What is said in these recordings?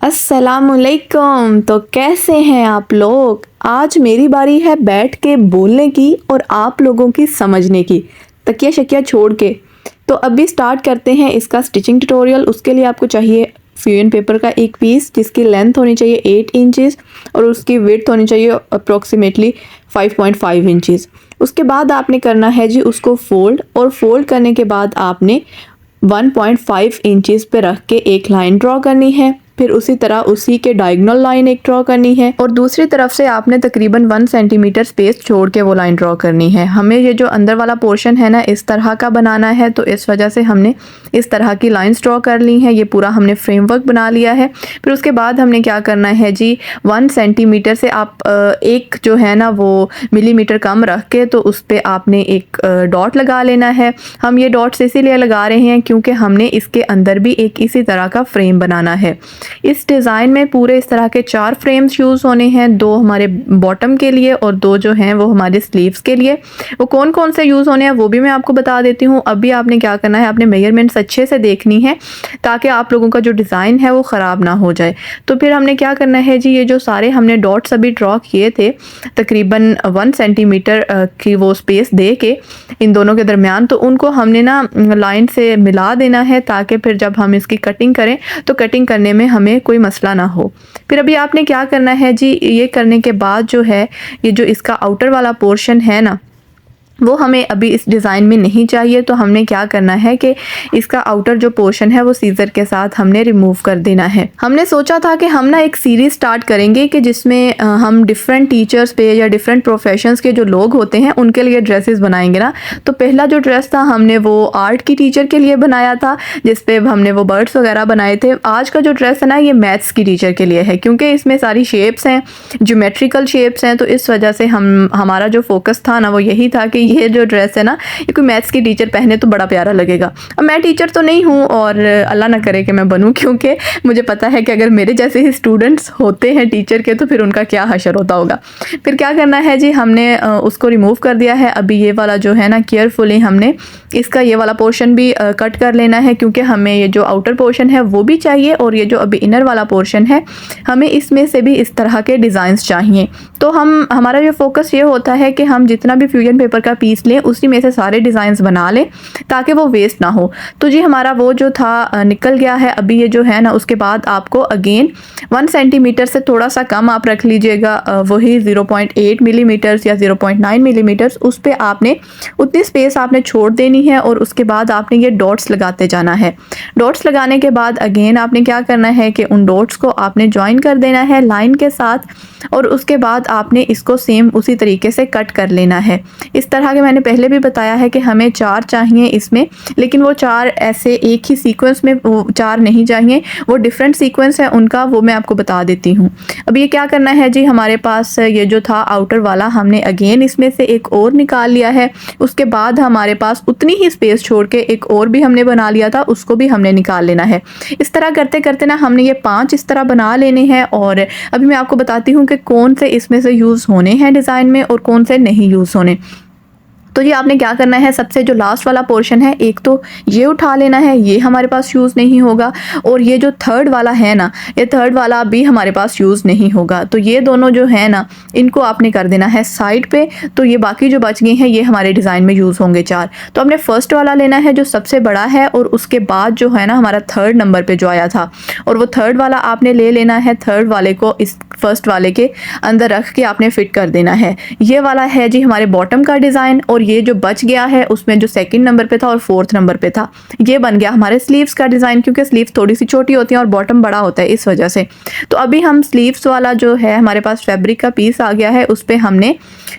अस्सलामुअलैकुम। तो कैसे हैं आप लोग। आज मेरी बारी है बैठ के बोलने की और आप लोगों की समझने की, तकिया शकिया छोड़ के। तो अभी स्टार्ट करते हैं इसका स्टिचिंग ट्यूटोरियल। उसके लिए आपको चाहिए फ्यूजन पेपर का एक पीस जिसकी लेंथ होनी चाहिए 8 इंचेस और उसकी विड्थ होनी चाहिए अप्रोक्सीमेटली 5.5 इंचेस। उसके बाद आपने करना है जी उसको फोल्ड, और फोल्ड करने के बाद आपने 1.5 इंचेस पे रख के एक लाइन ड्रॉ करनी है। फिर उसी तरह उसी के डायगोनल लाइन एक ड्रॉ करनी है और दूसरी तरफ से आपने तकरीबन 1 सेंटीमीटर स्पेस छोड़ के वो लाइन ड्रॉ करनी है। हमें ये जो अंदर वाला पोर्शन है ना इस तरह का बनाना है, तो इस वजह से हमने इस तरह की लाइंस ड्रॉ कर ली हैं। ये पूरा हमने फ्रेमवर्क बना लिया है। फिर उसके बाद हमने क्या करना है जी, 1 सेंटीमीटर से आप एक जो है ना वो मिलीमीटर कम रख के तो उस पर आपने एक डॉट लगा लेना है। हम ये डॉट्स इसीलिए लगा रहे हैं क्योंकि हमने इसके अंदर भी एक इसी तरह का फ्रेम बनाना है। इस डिज़ाइन में पूरे इस तरह के 4 फ्रेम्स यूज़ होने हैं, 2 हमारे बॉटम के लिए और 2 जो हैं वो हमारे स्लीव्स के लिए। वो कौन कौन से यूज़ होने हैं वो भी मैं आपको बता देती हूँ। अभी आपने क्या करना है, आपने मेजरमेंट्स अच्छे से देखनी है ताकि आप लोगों का जो डिज़ाइन है वो ख़राब ना हो जाए। तो फिर हमने क्या करना है जी, ये जो सारे हमने डॉट्स अभी ड्रॉ किए थे तकरीबन 1 सेंटीमीटर की वो स्पेस दे के इन दोनों के दरमियान, तो उनको हमने ना लाइन से मिला देना है ताकि फिर जब हम इसकी कटिंग करें तो कटिंग करने में हमें कोई मसला ना हो। फिर अभी आपने क्या करना है जी, ये करने के बाद जो है ये जो इसका आउटर वाला पोर्शन है ना वो हमें अभी इस डिज़ाइन में नहीं चाहिए। तो हमने क्या करना है कि इसका आउटर जो पोर्शन है वो सीज़र के साथ हमने रिमूव कर देना है। हमने सोचा था कि हम ना एक सीरीज़ स्टार्ट करेंगे कि जिसमें हम डिफरेंट टीचर्स पे या डिफरेंट प्रोफेशंस के जो लोग होते हैं उनके लिए ड्रेसेस बनाएंगे ना। तो पहला जो ड्रेस था हमने वो आर्ट की टीचर के लिए बनाया था जिस पे हमने वो बर्ड्स वगैरह बनाए थे। आज का जो ड्रेस है ना ये मैथ्स की टीचर के लिए है क्योंकि इसमें सारी शेप्स हैं, ज्योमेट्रिकल शेप्स हैं। तो इस वजह से हमारा जो फोकस था ना वो यही था कि ये जो ड्रेस है ना ये कोई मैथ्स की टीचर पहने तो बड़ा प्यारा लगेगा। अब मैं टीचर तो नहीं हूँ और अल्लाह ना करे कि मैं बनूँ, क्योंकि मुझे पता है कि अगर मेरे जैसे ही स्टूडेंट्स होते हैं टीचर के तो फिर उनका क्या हशर होता होगा। फिर क्या करना है जी, हमने उसको रिमूव कर दिया है। अभी ये वाला जो है ना केयरफुली हमने इसका ये वाला पोर्शन भी कट कर लेना है क्योंकि हमें ये जो आउटर पोर्शन है वो भी चाहिए और ये जो अभी इनर वाला पोर्शन है हमें इसमें से भी इस तरह के डिज़ाइंस चाहिए। तो हमारा जो फोकस ये होता है कि हम जितना भी फ्यूजन पेपर का पीस लें उसी में से सारे डिज़ाइंस बना लें ताकि वो वेस्ट ना हो। तो जी हमारा वो जो था निकल गया है। अभी ये जो है ना उसके बाद आपको अगेन 1 सेंटीमीटर से थोड़ा सा कम आप रख लीजिएगा, वही 0.8 मिलीमीटर्स या 0.9 मिलीमीटर्स, उस पर आपने उतनी स्पेस आपने छोड़ देनी है और उसके बाद आपने ये डॉट्स लगाते जाना है। डॉट्स लगाने के बाद अगेन आपने क्या करना है कि उन डॉट्स को आपने ज्वाइन कर देना है लाइन के साथ और उसके बाद आपने इसको सेम उसी तरीके से कट कर लेना है। इस तरह के मैंने पहले भी बताया है कि हमें 4 चाहिए इसमें, लेकिन वो 4 ऐसे एक ही सीक्वेंस में वो 4 नहीं चाहिए, वो डिफरेंट सीक्वेंस है उनका, वो मैं आपको बता देती हूँ। अब ये क्या करना है जी, हमारे पास ये जो था आउटर वाला हमने अगेन इसमें से एक और निकाल लिया है। उसके बाद हमारे पास उतनी ही स्पेस छोड़ के एक और भी हमने बना लिया था, उसको भी हमने निकाल लेना है। इस तरह करते करते ना हमने ये 5 इस तरह बना लेने हैं और अभी मैं आपको बताती हूँ कि कौन से इसमें से यूज़ होने हैं डिज़ाइन में और कौन से नहीं यूज़ होने। तो ये आपने क्या करना है, सबसे जो लास्ट वाला पोर्शन है एक तो ये उठा लेना है, ये हमारे पास यूज़ नहीं होगा, और ये जो थर्ड वाला है ना ये थर्ड वाला भी हमारे पास यूज़ नहीं होगा। तो ये दोनों जो है ना इनको आपने कर देना है साइड पे। तो ये बाकी जो बच गए हैं ये हमारे डिज़ाइन में यूज़ होंगे 4। तो आपने फर्स्ट वाला लेना है जो सबसे बड़ा है और उसके बाद जो है ना हमारा 3rd नंबर पर जो आया था, और वो 3rd वाला आपने ले लेना है। 3rd वाले को इस फर्स्ट वाले के अंदर रख के आपने फिट कर देना है। ये वाला है जी हमारे बॉटम का डिज़ाइन, और ये जो बच गया है उसमें जो 2nd नंबर पे था और 4th नंबर पे था ये बन गया हमारे स्लीव्स का डिज़ाइन, क्योंकि स्लीव्स थोड़ी सी छोटी होती हैं और बॉटम बड़ा होता है इस वजह से। तो अभी हम स्लीव्स वाला जो है हमारे पास फैब्रिक का पीस आ गया है, उस पर हमने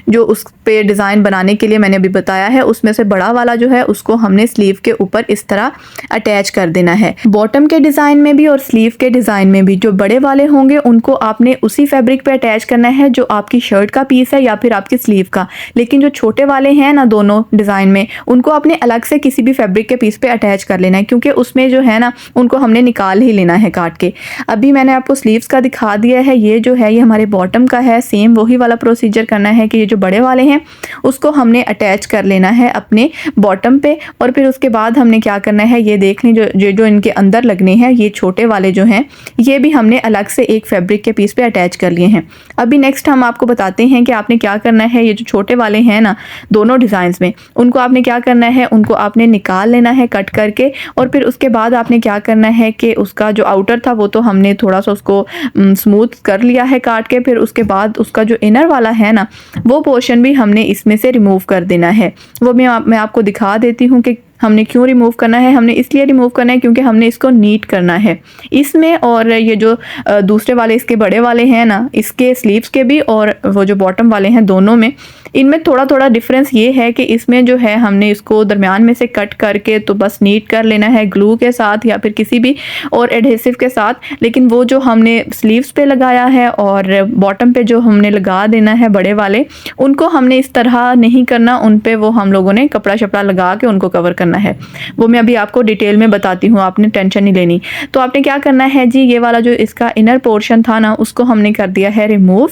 जो उस पे डिज़ाइन बनाने के लिए मैंने अभी बताया है उसमें से बड़ा वाला जो है उसको हमने स्लीव के ऊपर इस तरह अटैच कर देना है। बॉटम के डिज़ाइन में भी और स्लीव के डिज़ाइन में भी जो बड़े वाले होंगे उनको आपने उसी फैब्रिक पे अटैच करना है जो आपकी शर्ट का पीस है या फिर आपकी स्लीव का। लेकिन जो छोटे वाले हैं ना दोनों डिज़ाइन में, उनको आपने अलग से किसी भी फैब्रिक के पीस पे अटैच कर लेना है, क्योंकि उसमें जो है ना उनको हमने निकाल ही लेना है काट के। अभी मैंने आपको स्लीव्स का दिखा दिया है। ये जो है ये हमारे बॉटम का है। सेम वही वाला प्रोसीजर करना है कि ये जो बड़े वाले हैं उसको हमने अटैच कर लेना है अपने बॉटम पे, और फिर उसके बाद हमने क्या करना है, ये देख लें जो इनके अंदर लगने हैं, ये छोटे वाले जो हैं ये भी हमने अलग से एक फैब्रिक के पीस पे अटैच कर लिए हैं। अभी नेक्स्ट हम आपको बताते हैं कि आपने क्या करना है। ये जो छोटे वाले हैं ना दोनों डिज़ाइंस में, उनको आपने क्या करना है, उनको आपने निकाल लेना है कट करके, और फिर उसके बाद आपने क्या करना है कि उसका जो आउटर था वो तो हमने थोड़ा सा उसको स्मूथ कर लिया है काट के। फिर उसके बाद उसका जो इनर वाला है ना वो पोर्शन भी हमने इसमें से रिमूव कर देना है। वो मैं आपको दिखा देती हूँ कि हमने क्यों रिमूव करना है। हमने इसलिए रिमूव करना है क्योंकि हमने इसको नीट करना है इसमें, और ये जो दूसरे वाले इसके बड़े वाले हैं ना, इसके स्लीव्स के भी और वो जो बॉटम वाले हैं दोनों में, इनमें थोड़ा थोड़ा डिफरेंस ये है कि इसमें जो है हमने इसको दरमियान में से कट करके तो बस नीट कर लेना है ग्लू के साथ या फिर किसी भी और एडहेसिव के साथ। लेकिन वो जो हमने स्लीव्स पे लगाया है और बॉटम पे जो हमने लगा देना है बड़े वाले, उनको हमने इस तरह नहीं करना। उन पे वो हम लोगों ने कपड़ा शपड़ा लगा के उनको कवर करना है। वो मैं अभी आपको डिटेल में बताती हूँ, आपने टेंशन नहीं लेनी। तो आपने क्या करना है जी, ये वाला जो इसका इनर पोर्शन था ना उसको हमने कर दिया है रिमूव।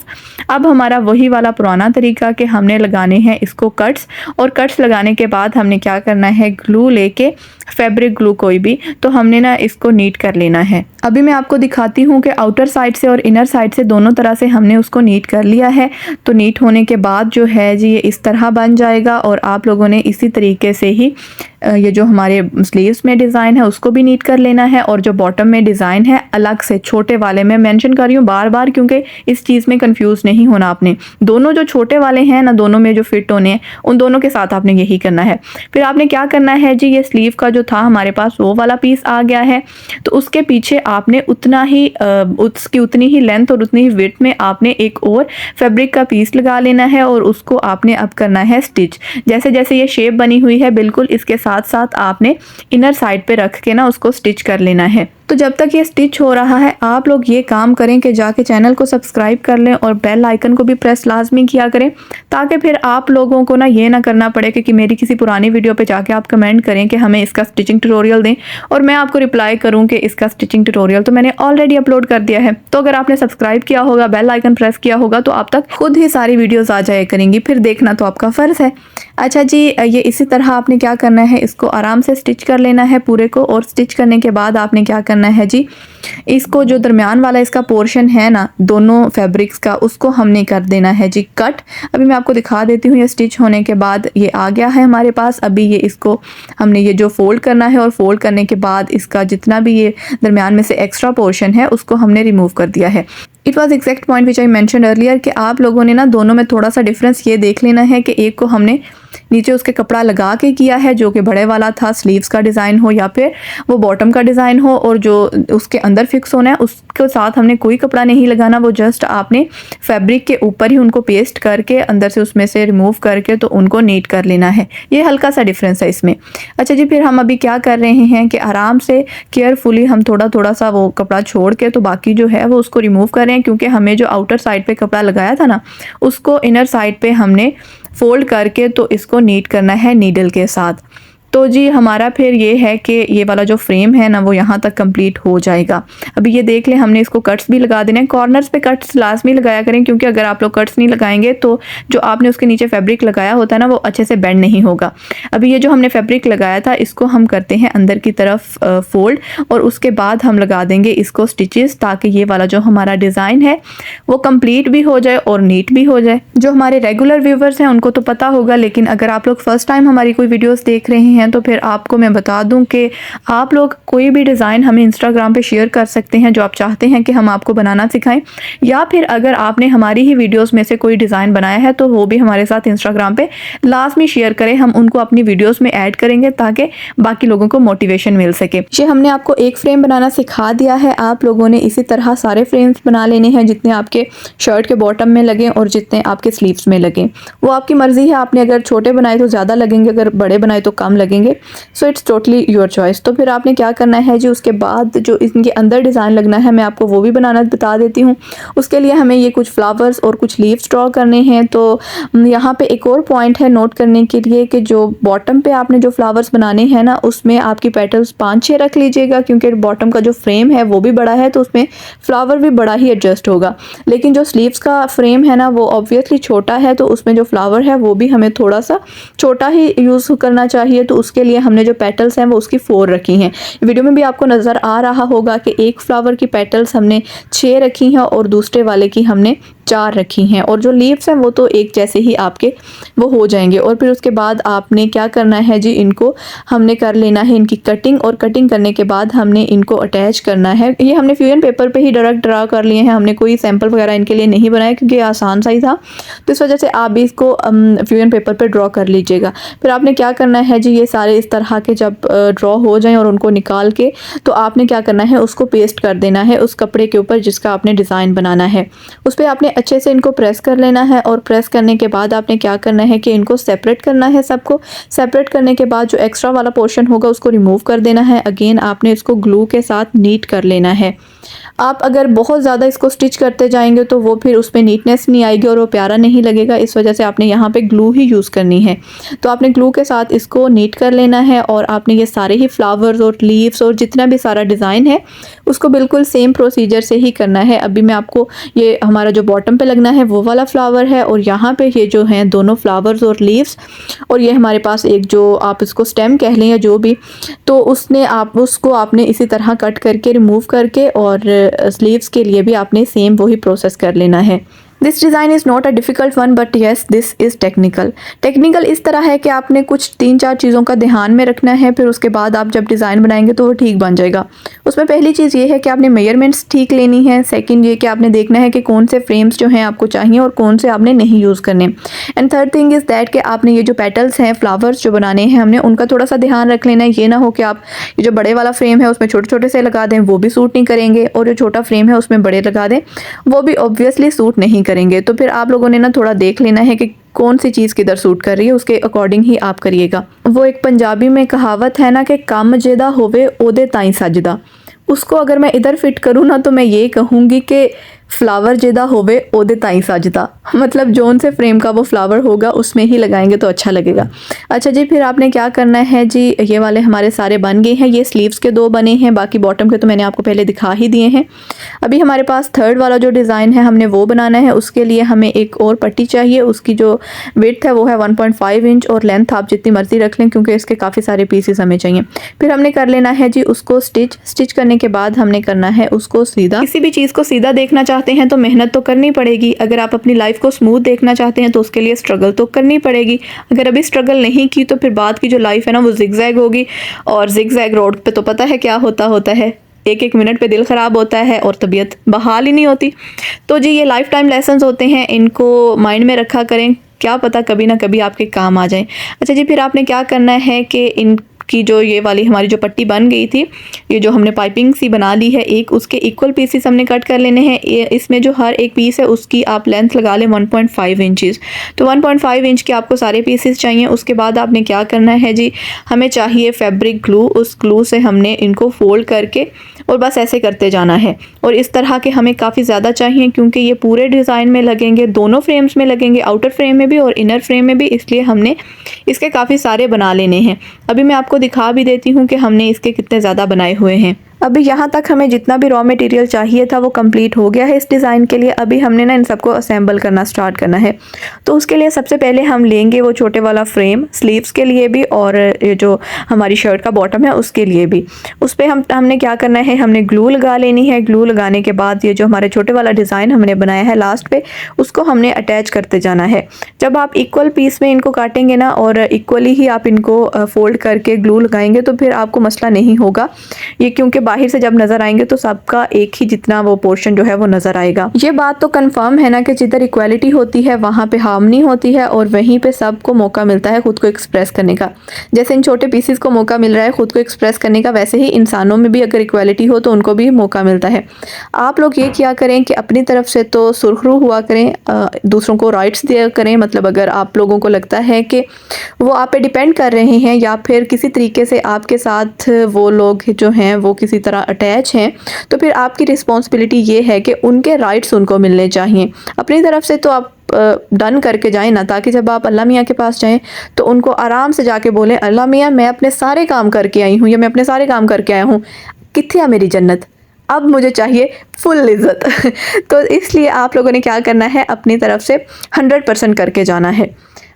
अब हमारा वही वाला पुराना तरीका कि हमने लगाने हैं इसको कट्स, और कट्स लगाने के बाद हमने क्या करना है, ग्लू लेके फैब्रिक ग्लू कोई भी, तो हमने ना इसको नीट कर लेना है। अभी मैं आपको दिखाती हूँ कि आउटर साइड से और इनर साइड से दोनों तरह से हमने उसको नीट कर लिया है। तो नीट होने के बाद जो है जी ये इस तरह बन जाएगा, और आप लोगों ने इसी तरीके से ही ये जो हमारे स्लीव्स में डिज़ाइन है उसको भी नीट कर लेना है, और जो बॉटम में डिज़ाइन है अलग से छोटे वाले में मेंशन कर रही हूँ बार बार क्योंकि इस चीज़ में कंफ्यूज नहीं होना आपने। दोनों जो छोटे वाले हैं ना दोनों में जो फिट होने हैं उन दोनों के साथ आपने यही करना है। फिर आपने क्या करना है जी, ये स्लीव का जो था हमारे पास वो वाला पीस आ गया है, तो उसके पीछे आपने उतना ही उसकी उतनी ही लेंथ और उतनी ही विड्थ में आपने एक और फैब्रिक का पीस लगा लेना है, और उसको आपने अब करना है स्टिच। जैसे जैसे ये शेप बनी हुई है बिल्कुल इसके साथ साथ आपने इनर साइड पे रख के ना उसको स्टिच कर लेना है। तो जब तक ये स्टिच हो रहा है आप लोग ये काम करें कि जाके चैनल को सब्सक्राइब कर लें और बेल आइकन को भी प्रेस लाजमी किया करें, ताकि फिर आप लोगों को ना ये ना करना पड़े कि मेरी किसी पुरानी वीडियो पे जाके आप कमेंट करें कि हमें इसका स्टिचिंग ट्यूटोरियल दें और मैं आपको रिप्लाई करूं कि इसका स्टिचिंग ट्यूटोरियल तो मैंने ऑलरेडी अपलोड कर दिया है। तो अगर आपने सब्सक्राइब किया होगा, बेल आइकन प्रेस किया होगा, तो आप तक खुद ही सारी वीडियोज़ आ जाया करेंगी, फिर देखना तो आपका फ़र्ज़ है। अच्छा जी, ये इसी तरह आपने क्या करना है, इसको आराम से स्टिच कर लेना है पूरे को, और स्टिच करने के बाद आपने क्या करना है जी, इसको जो दरमियान वाला इसका पोर्शन है ना दोनों फैब्रिक्स का, उसको हमने कर देना है जी कट। अभी मैं आपको दिखा देती हूँ, ये स्टिच होने के बाद ये आ गया है हमारे पास। अभी ये इसको हमने ये जो फोल्ड करना है, और फोल्ड करने के बाद इसका जितना भी ये दरमियान में से एक्स्ट्रा पोर्शन है उसको हमने रिमूव कर दिया है। It was exact point which I mention earlier कि आप लोगों ने ना दोनों में थोड़ा सा डिफरेंस ये देख लेना है कि एक को हमने नीचे उसके कपड़ा लगा के किया है जो कि बड़े वाला था, स्लीव्स का डिज़ाइन हो या फिर वो बॉटम का डिज़ाइन हो, और जो उसके अंदर फिक्स होना है उसके साथ हमने कोई कपड़ा नहीं लगाना, वो जस्ट आपने फैब्रिक के ऊपर ही उनको पेस्ट करके अंदर से उसमें से रिमूव करके तो उनको नीट कर लेना है। ये हल्का सा डिफरेंस है इसमें। अच्छा जी, फिर हम अभी क्या कर रहे हैं कि आराम से केयरफुली हम थोड़ा थोड़ा सा वो कपड़ा छोड़ के तो बाकी जो है वो उसको रिमूव कर रहे हैं, क्योंकि हमें जो आउटर साइड पे कपड़ा लगाया था ना उसको इनर साइड पे हमने फोल्ड करके तो इसको नीट करना है नीडल के साथ। तो जी हमारा फिर ये है कि ये वाला जो फ्रेम है ना वो यहाँ तक कंप्लीट हो जाएगा। अभी ये देख लें, हमने इसको कट्स भी लगा देने हैं। कॉर्नर्स पे कट्स लाजमी लगाया करें, क्योंकि अगर आप लोग कट्स नहीं लगाएंगे तो जो आपने उसके नीचे फैब्रिक लगाया होता है ना वो अच्छे से बेंड नहीं होगा। अभी ये जो हमने फैब्रिक लगाया था इसको हम करते हैं अंदर की तरफ फोल्ड, और उसके बाद हम लगा देंगे इसको स्टिचेस, ताकि ये वाला जो हमारा डिज़ाइन है वो कंप्लीट भी हो जाए और नीट भी हो जाए। जो हमारे रेगुलर व्यूवर्स हैं उनको तो पता होगा, लेकिन अगर आप लोग फर्स्ट टाइम हमारी कोई वीडियोज़ देख रहे हैं तो फिर आपको मैं बता दूं कि आप लोग कोई भी डिज़ाइन हमें इंस्टाग्राम पे शेयर कर सकते हैं जो आप चाहते हैं कि हम आपको बनाना सिखाएं, या फिर अगर आपने हमारी ही वीडियोस में से कोई डिज़ाइन बनाया है तो वो भी हमारे साथ इंस्टाग्राम पे लाजमी शेयर करें। हम उनको अपनी वीडियोस में ऐड करेंगे ताकि बाकी लोगों को मोटिवेशन मिल सके। ये हमने आपको एक फ्रेम बनाना सिखा दिया है, आप लोगों ने इसी तरह सारे फ्रेम्स बना लेने हैं जितने आपके शर्ट के बॉटम में लगे और जितने आपके स्लीव्स में लगे। वो आपकी मर्जी है, आपने अगर छोटे बनाए तो ज़्यादा लगेंगे, अगर बड़े बनाए तो कम लगेंगे। लगेंगे। So it's totally your choice. तो फिर आपने क्या करना है जी, उसके बाद जो इनके अंदर डिज़ाइन लगना है मैं आपको वो भी बनाना बता देती हूँ। उसके लिए हमें ये कुछ फ्लावर्स और कुछ लीव्स ड्रॉ करने हैं। तो यहाँ पे एक और पॉइंट है नोट करने के लिए कि जो बॉटम पे आपने जो फ्लावर्स बनाने हैं ना, उसमें आपकी पेटल्स 5-6 रख लीजिएगा, क्योंकि बॉटम का जो फ्रेम है वो भी बड़ा है तो उसमें फ्लावर भी बड़ा ही एडजस्ट होगा। लेकिन जो स्लीव्स का फ्रेम है ना वो ऑब्वियसली छोटा है, तो उसमें जो फ्लावर है वो भी हमें थोड़ा सा छोटा ही यूज़ करना चाहिए। तो उसके लिए हमने जो पेटल्स हैं वो उसकी 4 रखी हैं। वीडियो में भी आपको नज़र आ रहा होगा कि एक फ्लावर की पेटल्स हमने 6 रखी हैं और दूसरे वाले की हमने 4 रखी हैं, और जो लीव्स हैं वो तो एक जैसे ही आपके वो हो जाएंगे। और फिर उसके बाद आपने क्या करना है जी, इनको हमने कर लेना है इनकी कटिंग, और कटिंग करने के बाद हमने इनको अटैच करना है। ये हमने फ्यूजन पेपर पे ही डायरेक्ट ड्रा कर लिए हैं, हमने कोई सैंपल वगैरह इनके लिए नहीं बनाया क्योंकि आसान सा ही था। तो इस वजह से आप भी इसको फ्यूजन पेपर पे ड्रॉ कर लीजिएगा। फिर आपने क्या करना है जी, ये सारे इस तरह के जब ड्रॉ हो जाएं और उनको निकाल के, तो आपने क्या करना है, उसको पेस्ट कर देना है उस कपड़े के ऊपर जिसका आपने डिज़ाइन बनाना है। उस पर आपने अच्छे से इनको प्रेस कर लेना है, और प्रेस करने के बाद आपने क्या करना है कि इनको सेपरेट करना है। सबको सेपरेट करने के बाद जो एक्स्ट्रा वाला पोर्शन होगा उसको रिमूव कर देना है। अगेन आपने इसको ग्लू के साथ नीट कर लेना है। आप अगर बहुत ज़्यादा इसको स्टिच करते जाएंगे तो वो फिर उसमें नीटनेस नहीं आएगी और वो प्यारा नहीं लगेगा। इस वजह से आपने यहाँ पे ग्लू ही यूज़ करनी है। तो आपने ग्लू के साथ इसको नीट कर लेना है, और आपने ये सारे ही फ्लावर्स और लीव्स और जितना भी सारा डिज़ाइन है उसको बिल्कुल सेम प्रोसीजर से ही करना है। अभी मैं आपको, ये हमारा जो बॉटम पे लगना है वो वाला फ्लावर है, और यहाँ पे ये जो हैं दोनों फ्लावर्स और लीव्स, और ये हमारे पास एक जो आप इसको स्टेम कह लें या जो भी, तो उसको आपने इसी तरह कट करके रिमूव करके, और स्लीव्स के लिए भी आपने सेम वही प्रोसेस कर लेना है। This design is not a difficult one, but yes this is technical इस तरह है कि आपने कुछ 3-4 चीज़ों का ध्यान में रखना है, फिर उसके बाद आप जब डिज़ाइन बनाएंगे तो वो ठीक बन जाएगा। उसमें पहली चीज़ ये है कि आपने मेजरमेंट्स ठीक लेनी है। सेकंड ये कि आपने देखना है कि कौन से फ्रेम्स जो हैं आपको चाहिए और कौन से आपने नहीं यूज़ करने। And third thing is that कि आपने ये जो पेटल्स हैं, फ्लावर्स जो बनाने हैं हमने, उनका थोड़ा सा ध्यान रख लेना है। ये ना हो कि आप ये जो बड़े वाला फ्रेम है उसमें छोटे छोटे से लगा दें, वो भी सूट नहीं करेंगे, और जो छोटा फ्रेम है उसमें बड़े लगा दें, वो भी ऑब्वियसली सूट नहीं करेंगे। तो फिर आप लोगों ने ना थोड़ा देख लेना है कि कौन सी चीज़ किधर सूट कर रही है, उसके अकॉर्डिंग ही आप करिएगा। वो एक पंजाबी में कहावत है ना कि कम जेदा होवे ओदे ताई सजदा, उसको अगर मैं इधर फिट करूँ ना तो मैं ये कहूँगी कि फ्लावर जेदा होवे ओदे ताई सजदा, मतलब जोन से फ्रेम का वो फ्लावर होगा उसमें ही लगाएंगे तो अच्छा लगेगा। अच्छा जी, फिर आपने क्या करना है जी, ये वाले हमारे सारे बन गए हैं। ये स्लीव्स के 2 बने हैं, बाकी बॉटम के तो मैंने आपको पहले दिखा ही दिए हैं। अभी हमारे पास थर्ड वाला जो डिज़ाइन है हमने वो बनाना है। उसके लिए हमें एक और पट्टी चाहिए, उसकी जो विड्थ है वो है 1.5 इंच, और लेंथ आप जितनी मर्जी रख लें क्योंकि इसके काफ़ी सारे पीसेस हमें चाहिए। फिर हमने कर लेना है जी उसको स्टिच करने के बाद हमने करना है उसको सीधा। किसी भी चीज़ को सीधा देखना चाहते हैं तो मेहनत तो करनी पड़ेगी। अगर आप अपनी लाइफ को स्मूथ देखना चाहते हैं तो उसके लिए स्ट्रगल तो करनी पड़ेगी। अगर अभी स्ट्रगल नहीं की तो फिर बाद की जो लाइफ है ना वो जिगजैग होगी, और जिगजैग रोड पे तो पता है क्या होता है, एक मिनट पे दिल ख़राब होता है और तबीयत बहाल ही नहीं होती। तो जी ये लाइफ टाइम लेसन्स होते हैं, इनको माइंड में रखा करें, क्या पता कभी ना कभी आपके काम आ जाए। अच्छा जी, फिर आपने क्या करना है कि की जो ये वाली हमारी जो पट्टी बन गई थी, ये जो हमने पाइपिंग सी बना ली है एक, उसके इक्वल पीसेस हमने कट कर लेने हैं। इसमें जो हर एक पीस है उसकी आप लेंथ लगा लें 1.5 इंचेस। तो 1.5 इंच के आपको सारे पीसेस चाहिए। उसके बाद आपने क्या करना है जी, हमें चाहिए फैब्रिक ग्लू। उस ग्लू से हमने इनको फोल्ड करके और बस ऐसे करते जाना है, और इस तरह के हमें काफ़ी ज़्यादा चाहिए क्योंकि ये पूरे डिज़ाइन में लगेंगे, दोनों फ्रेम्स में लगेंगे, आउटर फ्रेम में भी और इनर फ्रेम में भी, इसलिए हमने इसके काफ़ी सारे बना लेने हैं। अभी मैं आपको दिखा भी देती हूँ कि हमने इसके कितने ज़्यादा बनाए हुए हैं। अभी यहाँ तक हमें जितना भी रॉ मटेरियल चाहिए था वो कंप्लीट हो गया है इस डिज़ाइन के लिए। अभी हमने ना इन सबको असेंबल करना स्टार्ट करना है। तो उसके लिए सबसे पहले हम लेंगे वो छोटे वाला फ्रेम, स्लीव्स के लिए भी और ये जो हमारी शर्ट का बॉटम है उसके लिए भी। उस पर हमने क्या करना है, हमने ग्लू लगा लेनी है। ग्लू लगाने के बाद ये जो हमारे छोटे वाला डिज़ाइन हमने बनाया है लास्ट पे, उसको हमने अटैच करते जाना है। जब आप इक्वल पीस में इनको काटेंगे ना और इक्वली ही आप इनको फोल्ड करके ग्लू लगाएंगे तो फिर आपको मसला नहीं होगा। ये क्योंकि बाहर से जब नज़र आएंगे तो सबका एक ही जितना वो पोर्शन जो है वो नज़र आएगा। ये बात तो कंफर्म है ना कि जिधर इक्वालिटी होती है वहाँ पे हार्मनी होती है और वहीं पे सबको मौका मिलता है खुद को एक्सप्रेस करने का। जैसे इन छोटे पीसीस को मौका मिल रहा है खुद को एक्सप्रेस करने का, वैसे ही इंसानों में भी अगर इक्वालिटी हो तो उनको भी मौका मिलता है। आप लोग ये किया करें कि अपनी तरफ से तो सुरखरू हुआ करें, दूसरों को राइट्स दिया करें। मतलब अगर आप लोगों को लगता है कि वो आप पे डिपेंड कर रहे हैं या फिर किसी तरीके से आपके साथ वो लोग जो हैं वो किसी तरह अटैच हैं, तो फिर आपकी रिस्पॉन्सिबिलिटी ये है कि उनके राइट्स उनको मिलने चाहिए। अपनी तरफ से तो आप डन करके जाएं ना, ताकि जब आप अल्लाह मियाँ के पास जाएं तो उनको आराम से जाके बोलें, अल्लाह मियाँ मैं अपने सारे काम करके आई हूँ या मैं अपने सारे काम करके आया हूँ, कित्थे है मेरी जन्नत, अब मुझे चाहिए फुल इज़्ज़त। तो इसलिए आप लोगों ने क्या करना है, अपनी तरफ से 100% करके जाना है,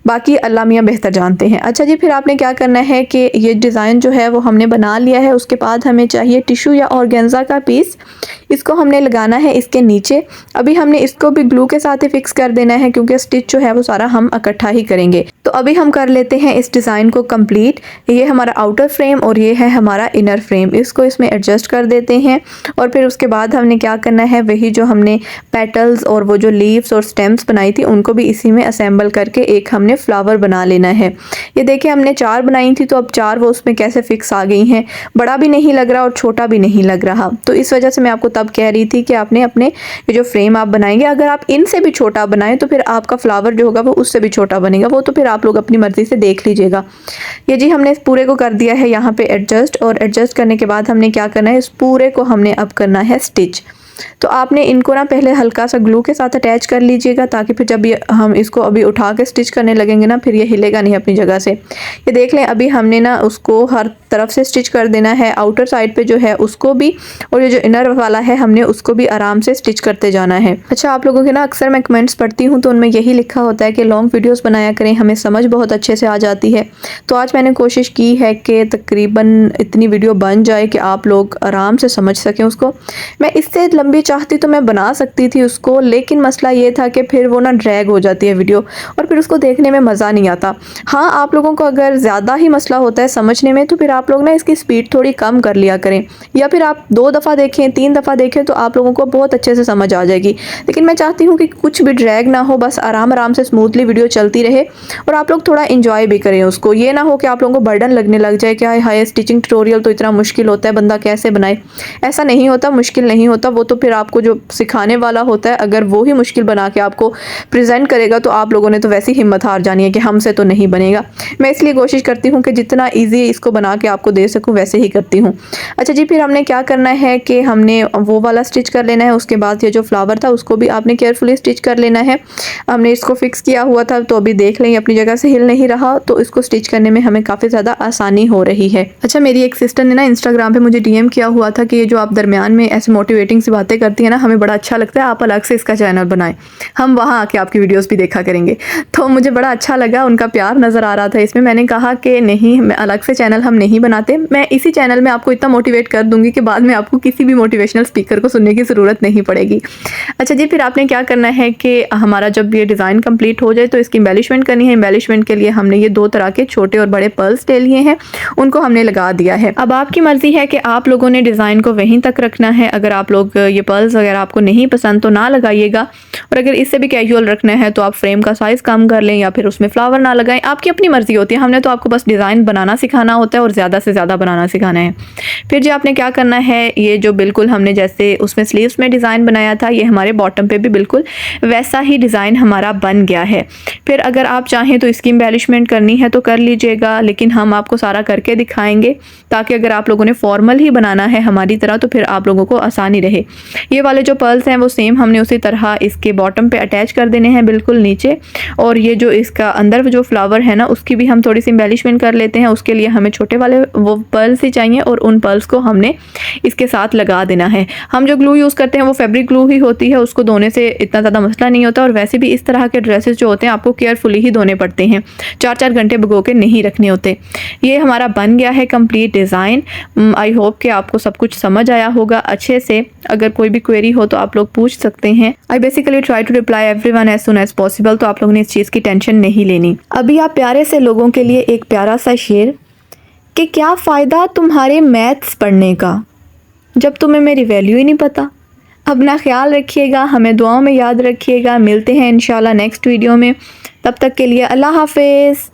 बाकी अल्लाह मियाँ बेहतर जानते हैं। अच्छा जी, फिर आपने क्या करना है कि ये डिज़ाइन जो है वो हमने बना लिया है। उसके बाद हमें चाहिए टिश्यू या ऑर्गेन्जा का पीस, इसको हमने लगाना है इसके नीचे। अभी हमने इसको भी ग्लू के साथ ही फिक्स कर देना है क्योंकि स्टिच जो है वो सारा हम इकट्ठा ही करेंगे। तो अभी हम कर लेते हैं इस डिज़ाइन को कंप्लीट। ये हमारा आउटर फ्रेम और ये है हमारा इनर फ्रेम, इसको इसमें एडजस्ट कर देते हैं। और फिर उसके बाद हमने क्या करना है, वही जो हमने पेटल्स और वो जो लीव्स और स्टेम्स बनाई थी उनको भी इसी में असेंबल करके एक हमने फ्लावर बना लेना है। ये देखिए हमने 4 बनाई थी तो अब 4 वो उसमें कैसे फिक्स आ गई हैं, बड़ा भी नहीं लग रहा और छोटा भी नहीं लग रहा। तो इस वजह से मैं आपको तब कह रही थी कि आपने अपने ये जो फ्रेम आप बनाएंगे, अगर आप इनसे भी छोटा बनाएं तो फिर आपका फ्लावर जो होगा वो उससे भी छोटा बनेगा। वो तो फिर आप लोग अपनी मर्जी से देख लीजिएगा। ये जी हमने इस पूरे को कर दिया है यहाँ पे एडजस्ट, और एडजस्ट करने के बाद हमने क्या करना है, इस पूरे को हमने अब करना है स्टिच। तो आपने इनको ना पहले हल्का सा ग्लू के साथ अटैच कर लीजिएगा, ताकि फिर जब ये हम इसको अभी उठा के स्टिच करने लगेंगे ना फिर ये हिलेगा नहीं अपनी जगह से। ये देख लें, अभी हमने ना उसको हर तरफ से स्टिच कर देना है, आउटर साइड पे जो है उसको भी, और ये जो इनर वाला है हमने उसको भी आराम से स्टिच करते जाना है। अच्छा, आप लोगों के ना अक्सर मैं कमेंट्स पढ़ती हूँ तो उनमें यही लिखा होता है कि लॉन्ग वीडियोस बनाया करें, हमें समझ बहुत अच्छे से आ जाती है। तो आज मैंने कोशिश की है कि तकरीबन इतनी वीडियो बन जाए कि आप लोग आराम से समझ सकें उसको। मैं इससे लंबी चाहती तो मैं बना सकती थी उसको, लेकिन मसला ये था कि फिर वो ना ड्रैग हो जाती है वीडियो और फिर उसको देखने में मज़ा नहीं आता। हाँ, आप लोगों को अगर ज़्यादा ही मसला होता है समझने में तो फिर आप लोग ना इसकी स्पीड थोड़ी कम कर लिया करें, या फिर आप 2 दफ़ा देखें 3 दफ़ा देखें तो आप लोगों को बहुत अच्छे से समझ आ जाएगी। लेकिन मैं चाहती हूँ कि कुछ भी ड्रैग ना हो, बस आराम आराम से स्मूथली वीडियो चलती रहे और आप लोग थोड़ा इंजॉय भी करें उसको। ये ना हो कि आप लोगों को बर्डन लगने लग जाए कि हाय स्टिचिंग ट्यूटोरियल तो इतना मुश्किल होता है, बंदा कैसे बनाए। ऐसा नहीं होता, मुश्किल नहीं होता। वो तो फिर आपको जो सिखाने वाला होता है, अगर वो ही मुश्किल बना के आपको प्रेजेंट करेगा तो आप लोगों ने तो वैसी हिम्मत हार जानी है कि हमसे तो नहीं बनेगा। मैं इसलिए कोशिश करती हूँ कि जितना इजी इसको बना के आपको दे सकूँ वैसे ही करती हूँ। अच्छा जी, फिर हमने क्या करना है कि हमने वो वाला स्टिच कर लेना है। उसके बाद ये जो फ्लावर था उसको भी आपने केयरफुली स्टिच कर लेना है। हमने इसको फिक्स किया हुआ था तो अभी देख लें अपनी जगह से हिल नहीं रहा, तो इसको स्टिच करने में हमें काफ़ी ज़्यादा आसानी हो रही है। अच्छा, मेरी एक सिस्टर ने ना इंस्टाग्राम पे मुझे डीएम किया हुआ था कि ये जो आप दरमियान में ऐसे मोटिवेटिंग सी बातें करती हैं ना, हमें बड़ा अच्छा लगता है, आप अलग से इसका चैनल बनाएं, हम वहाँ आके आपकी वीडियोस भी देखा करेंगे। तो मुझे बड़ा अच्छा लगा, उनका प्यार नज़र आ रहा था इसमें। मैंने कहा कि नहीं, मैं अलग से चैनल हम नहीं बनाते, मैं इसी चैनल में आपको इतना मोटिवेट कर दूंगी कि बाद में आपको किसी भी मोटिवेशनल स्पीकर को सुनने की ज़रूरत नहीं पड़ेगी। अच्छा जी, फिर आपने क्या करना है कि हमारा जब ये डिज़ाइन कंप्लीट हो जाए तो इसकी एम्बेलिशमेंट करनी है। एम्बेलिशमेंट के लिए हमने ये 2 तरह के छोटे और बड़े पर्ल्स ले लिए हैं, उनको हमने लगा दिया है। अब आपकी मर्ज़ी है कि आप लोगों ने डिज़ाइन को वहीं तक रखना है। अगर आप लोग ये पर्ल्स अगर आपको नहीं पसंद तो ना लगाइएगा, और अगर इससे भी कैजुअल रखना है तो आप फ्रेम का साइज़ कम कर लें या फिर उसमें फ्लावर ना लगाएं, आपकी अपनी मर्ज़ी होती है। हमने तो आपको बस डिज़ाइन बनाना सिखाना होता है और ज़्यादा से ज़्यादा बनाना सिखाना है। फिर जो आपने क्या करना है, ये जो बिल्कुल हमने जैसे उसमें स्लीव्स में डिज़ाइन बनाया था, ये हमारे बॉटम पे भी बिल्कुल वैसा ही डिज़ाइन हमारा बन गया है। फिर अगर आप चाहें तो इसकी एम्बेलिशमेंट करनी है तो कर लीजिएगा, लेकिन हम आपको सारा करके दिखाएंगे ताकि अगर आप लोगों ने फॉर्मल ही बनाना है हमारी तरह तो फिर आप लोगों को आसानी रहे। ये वाले जो पर्ल्स हैं वो सेम हमने उसी तरह इसके बॉटम पे अटैच कर देने हैं बिल्कुल नीचे, और ये जो इसका अंदर जो फ्लावर है ना उसकी भी हम थोड़ी सी एम्बेलिशमेंट कर लेते हैं। उसके लिए हमें छोटे वाले वो पर्ल्स ही चाहिए और उन पर्ल्स को हमने इसके साथ लगा देना है। हम जो ग्लू यूज़ करते हैं वो फैब्रिक ग्लू ही होती है, उसको धोने से इतना ज़्यादा मसला नहीं होता। और वैसे भी इस तरह के ड्रेसेस जो होते हैं आपको केयरफुली ही धोने पड़ते हैं, 4-4 घंटे भिगो के नहीं रखने होते। ये हमारा बन गया है कंप्लीट डिज़ाइन। आई होप कि आपको सब कुछ समझ आया होगा अच्छे से। अगर कोई भी क्वेरी हो तो आप लोग पूछ सकते हैं। I basically try to reply everyone as soon as possible, तो आप लोगों ने इस चीज़ की टेंशन नहीं लेनी। अभी आप प्यारे से लोगों के लिए एक प्यारा सा शेर कि क्या फ़ायदा तुम्हारे मैथ्स पढ़ने का, जब तुम्हें मेरी वैल्यू ही नहीं पता। अपना ख्याल रखिएगा, हमें दुआओं में याद रखिएगा। मिलते हैं इंशाल्लाह नेक्स्ट वीडियो में। तब तक के लिए अल्लाह हाफिज़।